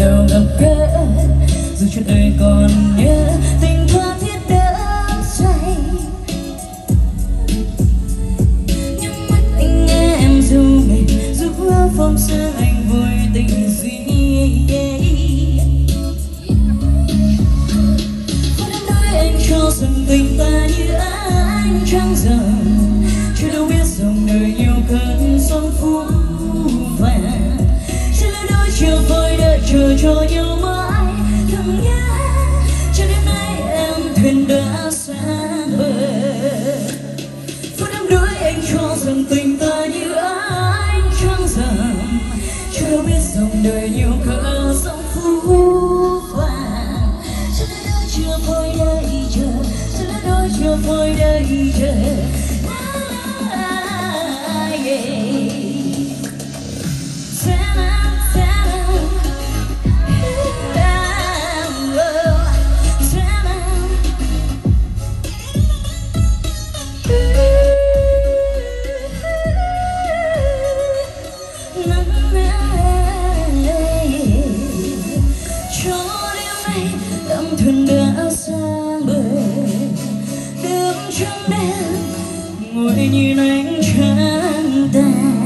đầu gặp gỡ, dù cho đời còn nhớ tình tha thiết đỡ say. Nhắm mắt anh nghe em ru mình, giúp áo phong sương anh vui tình gì. Anh cho rằng tình ta như ánh trăng rằm, chưa đâu biết dòng đời yêu cơn sóng phũ phàng. Chưa lỡ đôi chiều vội đợi chờ cho nhau mãi thầm nhớ, cho đêm nay em thuyền đã xa bờ. Phút đắm đuối anh cho rằng tình ta như ánh trăng rằm, chưa đâu biết dòng đời yêu cơn sóng phũ phàng. Chưa vội đợi chờ, chưa đôi chưa vội đợi chờ. Tấm thuyền đã sang bờ, đường trắng đen ngồi nhìn ánh trăng tàn.